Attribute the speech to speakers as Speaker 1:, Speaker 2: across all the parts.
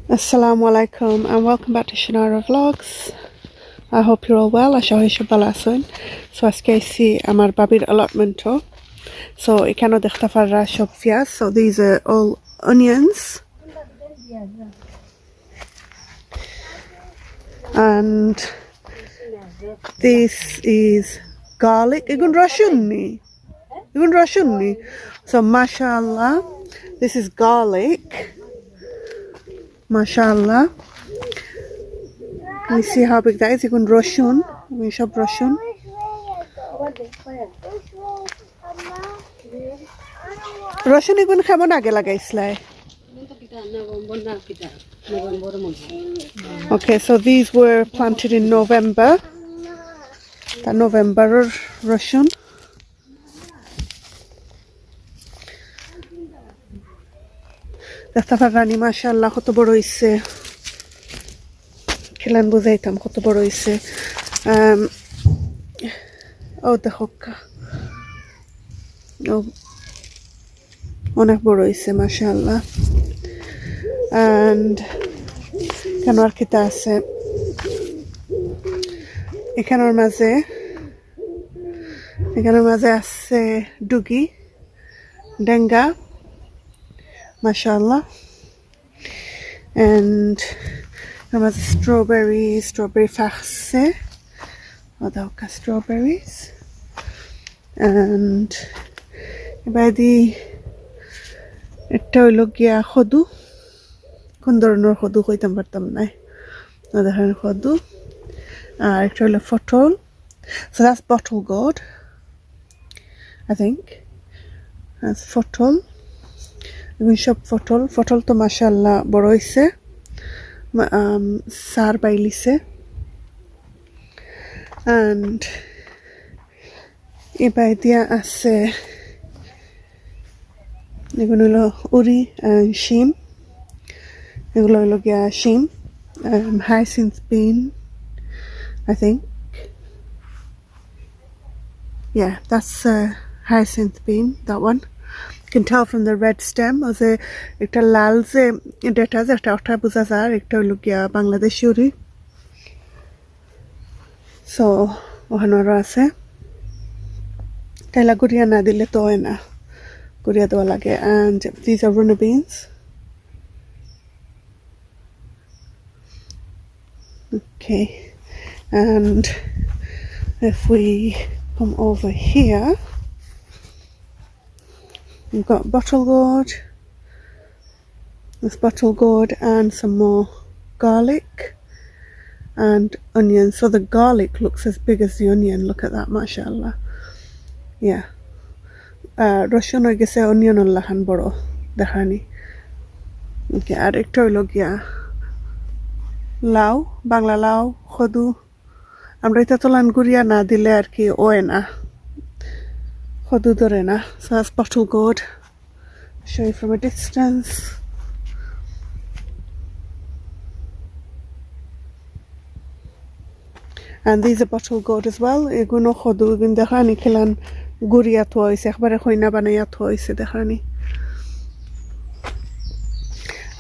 Speaker 1: Assalamu alaikum and welcome back to Shanara Vlogs. I hope you're all well. Ashahi Shabalasun. So askesi amar bhabir allotment. So ikano dekhta farra shop fias. So these are all onions. And this is garlic. Igun rashunni. So mashallah. This is garlic. Mashallah. Can you see how big that is? Igun rashun. We shop rashun. Rashun igun khamon age lagaisle. Okay, so these were planted in November. The November Russian. দেখতে পাররানি মাশাআল্লাহ কত বড় হইছে খেলান বুঝাইতাম কত বড় হইছে ও দেখো ও অনেক বড় হইছে মাশাআল্লাহ and কেন আর কিতা আছে এখানের মাঝে আছে ডুগি ডেঙ্গা mashallah and there was strawberry farce adawka strawberries and by the এটা হইলো গিয়া kodu কোন ধরনের kodu কইতাম পারতাম না দেখেন kodu আর এটা হইলো ফটল so that's bottle gourd I think that's ফটল Even shop fotol to mashallah boro hoise sar bailise and ebai dia ase egulo uri and sheem egulo holo gia sheem hyacinth bean I think yeah that's hyacinth bean that one You can tell from the red stem as a ekta lal je data je ekta buza jar ekta holo giya Bangladeshi uri so ohanora ase taila guriya na dile to hoy na guriya dewa lage and these are runner beans okay and if we come over here we've got bottle gourd, this bottle gourd and some more garlic and onion. So the garlic looks as big as the onion. Look at that, mashallah. Yeah. Russian I guess onion allahan boro dekhani. Okay, আর একটা হলো গিয়া লাউ বাংলা লাউ kodu আমরা এটা তোলান গুড়িয়া না দিলে আর কি ওয় না kodu ধরে না so that's bottle gourd show you from a distance and these are bottle gourd as well eguno kodu egun dekhani খেলান গুড়িয়া তো হইছে একবারে কইনা বানাইয়া তো হইছে দেখানি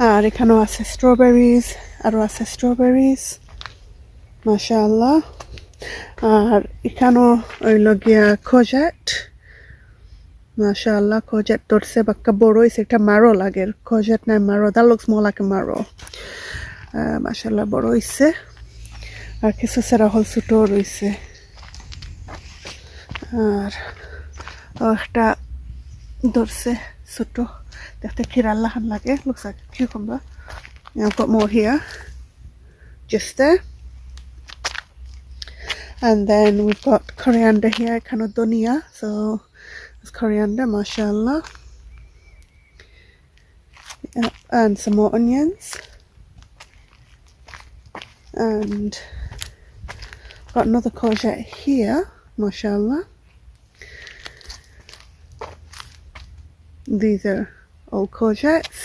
Speaker 1: আর এখানেও আছে strawberries আরো আছে strawberries mashallah আর এখানেও হইলো গিয়া courgette mashallah courgette torse bakka boro is ekta marrow lager courgette na marrow that looks more like a marrow mashallah boro ise ar kichu sera hol chuto roise ar ekta dorse chuto dekhte khiralla han lage looks like cucumber I've got more here just there and then we've got coriander here kind of dhania so coriander mashallah and some more onions and got another courgette here mashallah these are all courgettes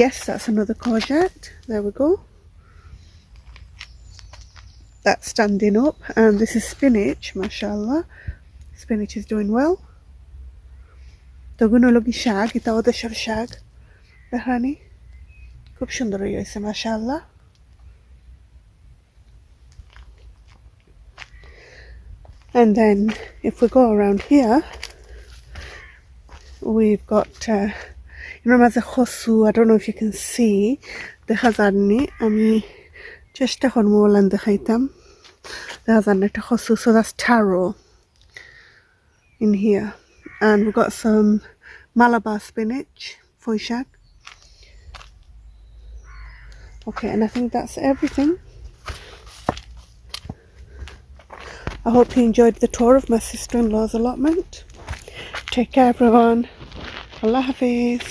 Speaker 1: yes that's another courgette there we go that's standing up and this is spinach mashallah spinach is doing well তখন হলো কি শাক, এটাও দেশের শাক দেখানি, খুব সুন্দর হয়েছে মাশাআল্লাহ। And then if we go around here, we've got you know as a khosu, I don't know if you can see, দেখা যায়নি, আমি চেষ্টা করবো বলেন দেখাইতাম, দেখা যায়নি একটা khosu, so that's taro in here. And we've got some Malabar spinach, foy shak. Okay, and I think that's everything. I hope you enjoyed the tour of my sister-in-law's allotment. Take care everyone. Allah Hafiz.